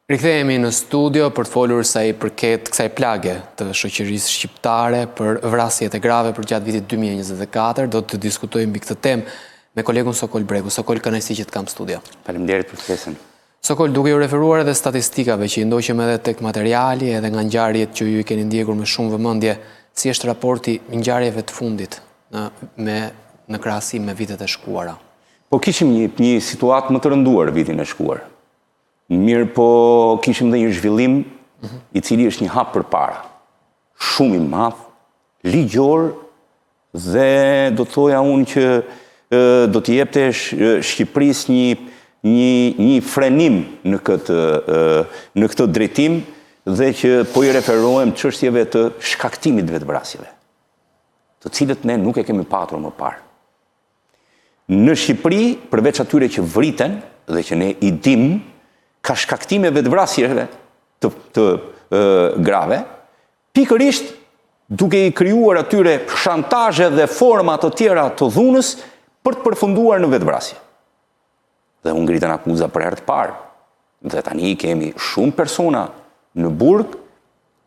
Rikthehemi në studio për të folur sa i përket kësaj plage të shoqërisë shqiptare për vrasjet e grave për gjatë vitit 2024. Do të diskutojmë mbi këtë temë me kolegun Sokol Bregu. Sokol, kënaqësi që të kam studio. Faleminderit për ftesën. Sokol, duke ju referuar edhe statistikave që i ndoqëm edhe tek materiali edhe nga ngjarjet që ju i keni ndjekur me shumë vëmendje, si është raporti i ngjarjeve të fundit në krahasim me vitet e shkuara? Po kishim një situatë më të rënduar vitin e shkuar. Mirë po kishim dhe një zhvillim i cili është një hap përpara. Shumë i madh, ligjor dhe do të thoja unë që do t'i jepte Shqipërisë një frenim në këtë drejtim dhe që po i referohem çështjeve të shkaktimit vetvrasjeve, të cilët ne nuk e kemi patur më parë. Në Shqipëri, përveç atyre që vriten dhe që ne i dimë, ka shkaktime vetvrasjeve të grave, pikërisht duke i krijuar atyre shantazhe dhe forma të tjera të dhunës për të përfunduar në vetvrasje. Dhe u ngritën akuza për herë të parë. Dhe tani kemi shumë persona në burg,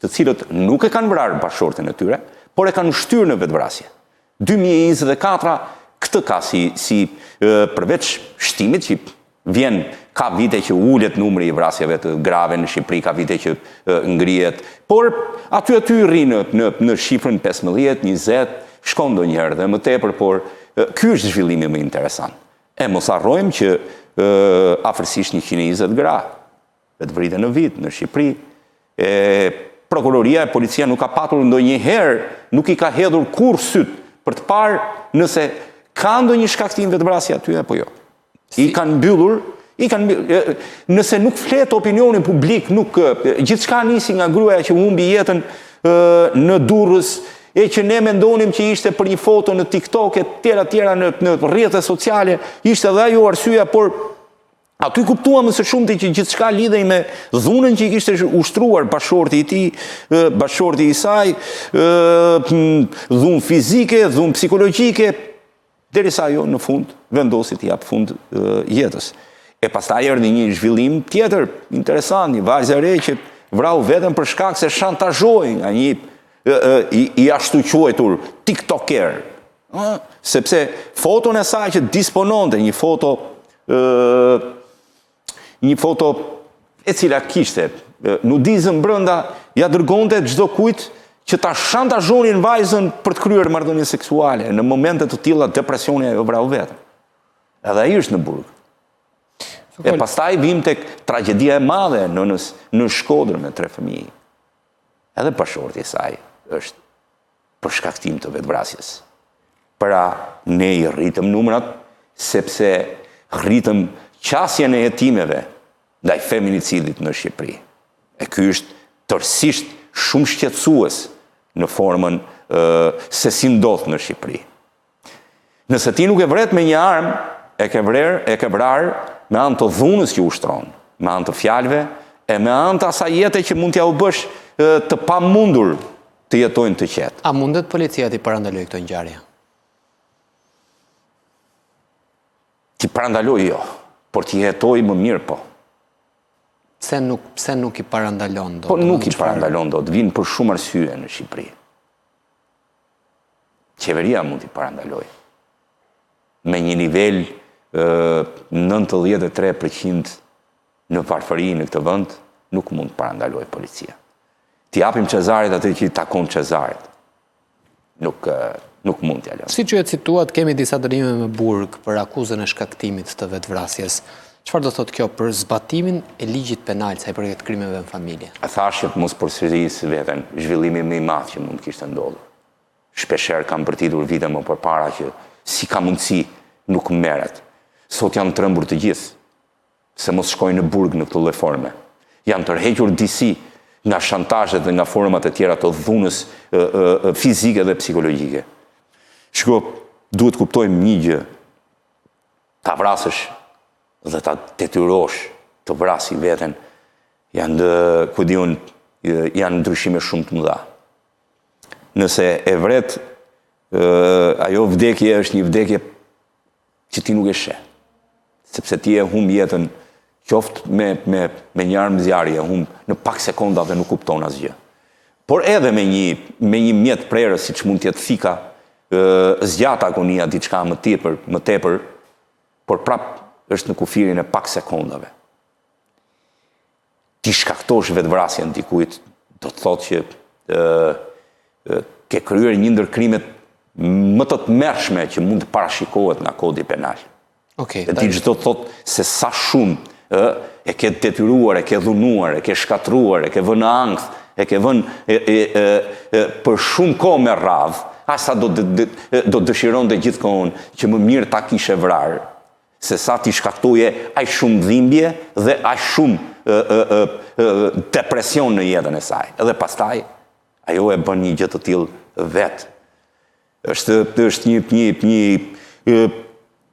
të cilët nuk e kanë vrarë bashkëshorten e tyre, por e kanë shtyrë në vetvrasje. 2024 këtë ka si përveç shtimit që vjen, ka vite që ullet numri i vrasjeve të grave në Shqipëri, ka vite që ngrihet, por aty rri në shifrën 15, 20, shkon ndonjëherë dhe më tepër, por ky është zhvillimi më interesant. E mos harrojmë që afërsisht 120 gra vetvritën në vit në Shqipëri. Prokuroria e policia nuk ka patur ndonjëherë, nuk i ka hedhur kurrë syt për të parë nëse ka ndonjë shkaktim vetvrasje aty apo jo. I kanë mbyllur, nëse nuk flet opinionin publik, gjithçka nisi nga gruaja që humbi jetën në Durrës, e që ne mendonim që ishte për një foto në TikTok e tjera në rrjetet sociale, ishte dhe ajo arsyeja, por aty kuptuam së shumti që gjithçka lidhej me dhunën që i kishte ushtruar bashkëshorti i tij, bashkëshorti i saj, dhunë fizike, dhunë psikologjike, derisa ajo në fund vendosi të japë fund jetës. E pastaj erdhi një zhvillim tjetër interesant, një vajzë e re që vrau veten për shkak se shantazhoi nga një i ashtu quajtur tiktoker, sepse foton e saj që dispononte, një foto e cila kishte nudizëm brenda, ja dërgonte çdo kujt që ta shantazhonin vajzën për të kryer marrëdhënie seksuale. Në momente të tilla depresioni ajo vrau vetën. Edhe ai është në burg. E pastaj vim tek tragjedia e madhe në Shkodër me 3 fëmijë. Edhe bashkëshorti i saj është për shkaktim të vetvrasjes. Pra ne i rritëm numrat sepse rritëm qasjen e hetimeve ndaj feminicidit në Shqipëri. E ky është tërësisht shumë shqetësues në formën se si ndodh në Shqipëri. Nëse ti nuk e vret me një armë, e ke vrarë me anë të dhunës që ushtron, me anë të fjalëve e me anë të asaj jete që mund t'ja u bësh të pamundur të jetojnë të qetë. A mundet policia t'i parandaloj këto ngjarje? T'i parandaloj jo, por t'i jetoj më mirë po. Pse nuk i parandalon do? Po nuk i parandalon do, të vinë për shumë arsye në Shqipëri. Qeveria mund t'i parandaloj. Me një nivel 93% në varfëri në këtë vend, nuk mund të parandaloj policia. T'i japim Cezarit atë që i takon Cezarit. Nuk mund t'ja lënë. Si që e cituat, kemi disa dënime me burg për akuzën e shkaktimit të vetvrasjes. Çfarë do thotë kjo për zbatimin e ligjit penal sa i përket krimeve në familje? A thash që mos përsërisë veten zhvillimi më i madh që mund kishte ndodhur. Shpeshherë kam bërtitur vite më përpara që si ka mundësi nuk merret. Sot janë trembur të gjithë se mos shkojnë në burg në këtë lloj forme. Janë tërhequr disi nga shantazhet dhe nga format e tjera të dhunës fizike dhe psikologjike. Shiko, duhet kuptojmë një gjë. Ta vrasësh dhe ta detyrosh të vrasi veten, janë ndryshime shumë të mëdha. Nëse e vret, ajo vdekje është një vdekje që ti nuk e sheh. Sepse ti e humb jetën qoftë me një armë zjarje, unë në pak sekonda dhe nuk kupton asgjë. Por edhe me një mjet prerës, si që mund tjetë thika, zgjat agonia diçka më tepër, por prap është në kufirin e pak sekondave. Ti shkaktosh vetvrasjen dikujt, do të thotë që ke kryer një ndër krimet më të tmerrshme që mund të parashikohet nga kodi penal. Dhe ti çdo të thotë se sa shumë e ke detyruar, e ke dhunuar, e ke shkatruar, e ke vënë në ankth, e ke vënë për shumë kohë me radhë, asa do dëshiron dhe gjithkohon që më mirë ta kishe vrarë, se sa ti shkaktoje aq shumë dhimbje dhe aq shumë depresion në jetën e saj. Edhe pastaj, ajo e bën një gjë të tillë vetë. Është një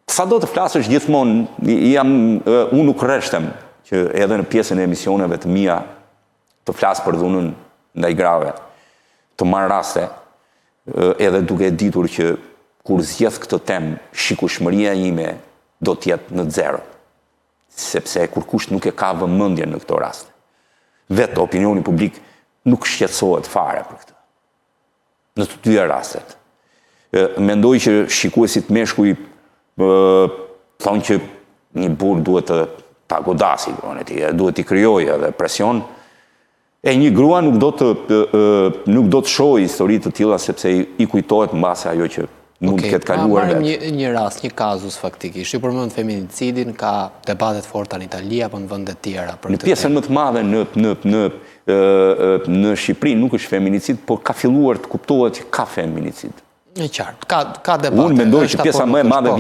sa do të flasësh gjithmonë, unë nuk rreshtem që edhe në pjesën e emisioneve të mia të flas për dhunën ndaj grave, të marr raste, edhe duke ditur që kur zgjedh këtë temë, shikueshmëria ime do të jetë në zero, sepse kurkush nuk e ka vëmendjen në këto raste. Vetë opinioni publik nuk shqetësohet fare për këtë. Në të dyja rastet. Mendoj që shikuesit meshkuj thonë që një burr duhet ta godasi, duhet t'i krijojë edhe presion, e një grua nuk do të shohë histori të tilla sepse i kujtohet mbase ajo që mund të ketë kaluar. Marrim një rast, një kazus faktikisht. Ju përmend feminicidin, ka debatet forta në Itali apo në vende të tjera për këtë. Në pjesën më të madhe në Shqipëri nuk është feminicid, por ka filluar të kuptohet që ka feminicid. E qartë, ka debate. Unë mendoj që pjesa më e madhe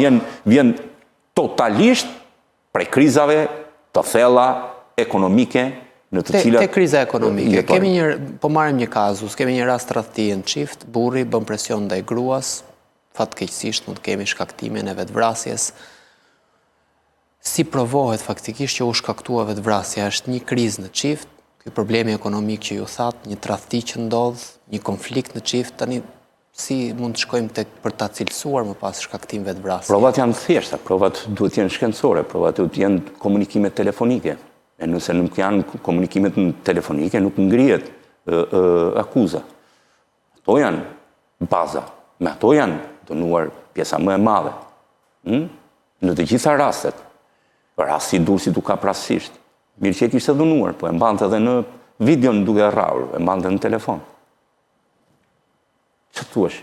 vjen totalisht prej krizave të thella ekonomike në të cilat... Te kriza ekonomike, po marrim një kazus, kemi një rast tradhtie në çift, burri bën presion ndaj gruas, fatkeqësisht mund të kemi shkaktimin e vetvrasjes. Si provohet faktikisht që u shkaktua vetvrasja? Është një krizë në çift, ky problemi ekonomik që ju thatë, një tradhti që ndodh, një konflikt në çift, tani si mund të shkojmë për ta cilësuar më pas shkaktim vetvrasje? Provat janë thjeshta, provat duhet jenë shkencore, provat duhet jenë komunikime telefonike. E nëse nuk janë komunikimet telefonike, nuk ngrihet akuza. Ato janë baza, me ato janë dënuar pjesa më e madhe. Në të gjitha rastet, rasti Durrësit u ka rastësisht. Mirë që e kishte dënuar, po e mbante edhe në videon duke rrahur, e mbante në telefon. Që thuash?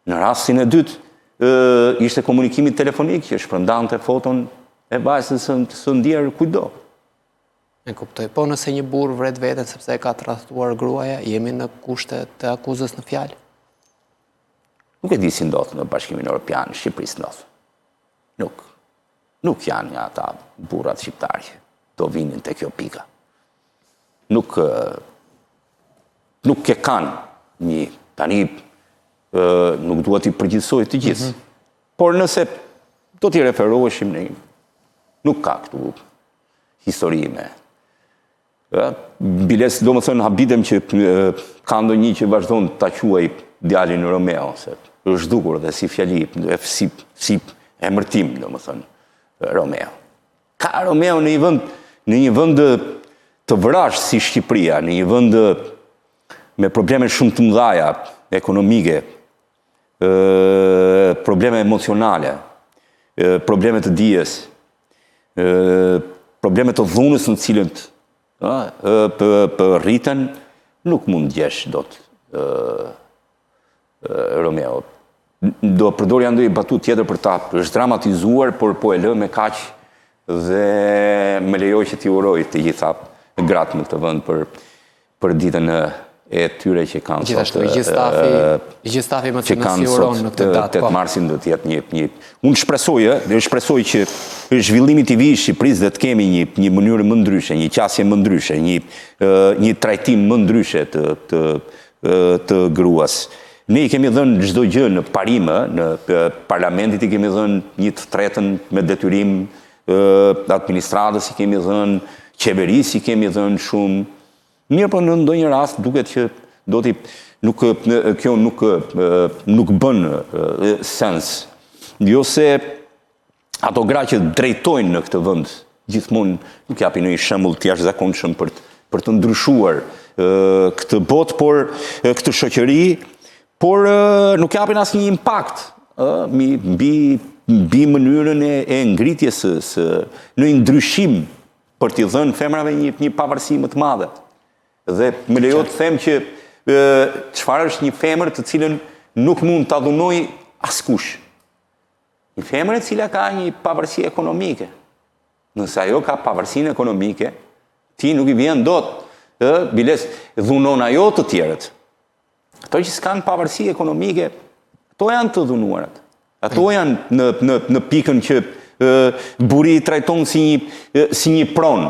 Në rastin e dytë, ishte komunikimi telefonik që shpërndante foton e vajzës së ndjerë kujdo. E kuptoj. Po nëse një burr vret veten sepse e ka tradhtuar gruaja, jemi në kushte të akuzës në fjalë? Nuk e di si ndodh në Bashkimin Evropian, në Shqipëri ndodh. Nuk janë nga ata burrat shqiptarë do vinin te kjo pika. Nuk e kanë një tani nuk duhet i përgjithsoj të gjithë. Por nëse do t'i referoheshim në nuk ka këtu historime. Biles, do më thënë, habitem që ka ndonjë që vazhdon ta quaj djalin Romeo, se është dukur dhe si fjali, si emërtim, do më thënë, Romeo. Ka Romeo në një vend të vrasht si Shqipëria, në një vend me probleme shumë të mëdha ekonomike, probleme emocionale, probleme të dijes, probleme të dhunës në cilët për rritën, nuk mund gjesh dot Romeo. Do përdorja ndonjë batut tjetër për ta, është dramatizuar, por po e lë me kaq dhe më lejoj që t'i uroj të gjitha gratë në këtë vend për ditën e tyre që kanë sot. Gjithë stafi më të nësiuron në këtë datë. 8 marsin do t'jetë një... Unë shpresoj që zhvillimi i vi i Shqipërisë dhe të kemi një mënyrë më ndryshe, një qasje më ndryshe, një trajtim më ndryshe të gruas. Ne i kemi dhënë çdo gjë në parime, në parlamentit i kemi dhënë 1/3 me detyrim, administratës i kemi dhënë, qeverisë i kemi dhënë shumë. Mirë, po në ndonjë rast duket që kjo nuk bën sens. Jo se ato gra që drejtojnë në këtë vend gjithmonë nuk japi një shembull të jashtëzakonshëm për të ndryshuar këtë botë, por këtë shoqëri, por nuk japin asnjë impakt mbi mënyrën e ngritjes në një ndryshim për t'i dhënë femrave një pavarësi më të madhe. Dhe më lejo të them që çfarë është një femër të cilën nuk mund ta dhunojë askush. Një femër e cila ka një pavarësi ekonomike. Nëse ajo ka pavarësinë ekonomike, ti nuk i vjen dot, biles dhunon ajo të tjerët. Ato që s'kan pavarësi ekonomike, ato janë të dhunuarat. Ato janë në pikën që buri i trajton si një pronë.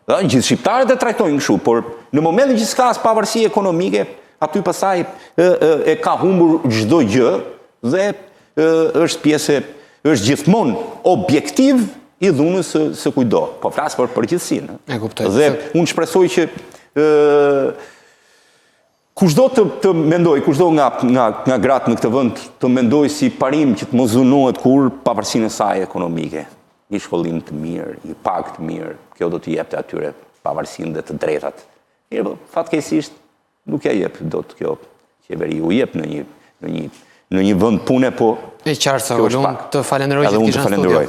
Gjithë shqiptarët e trajtojnë kështu, por në momentin që s'ka as pavarësi ekonomike, aty pasaj e ka humbur çdo gjë dhe është pjesë, është gjithmonë objektiv i dhunës së kujdo. Po flas për përgjithësinë. E kuptoj. Dhe unë shpresoj që kushdo të mendoj, kushdo nga gratë në këtë vend të mendoj si parim që të mos dhunohet kur pavarësinë e saj ekonomike. Një shkollim të mirë, një pag të mirë, kjo do t'i jepte atyre pavarësinë dhe të drejtat. Mirë, fatkeqësisht nuk ja jep dot kjo qeveri, u jep në një vend pune, po e qartë sa unë të falenderoj që të kisha në studio.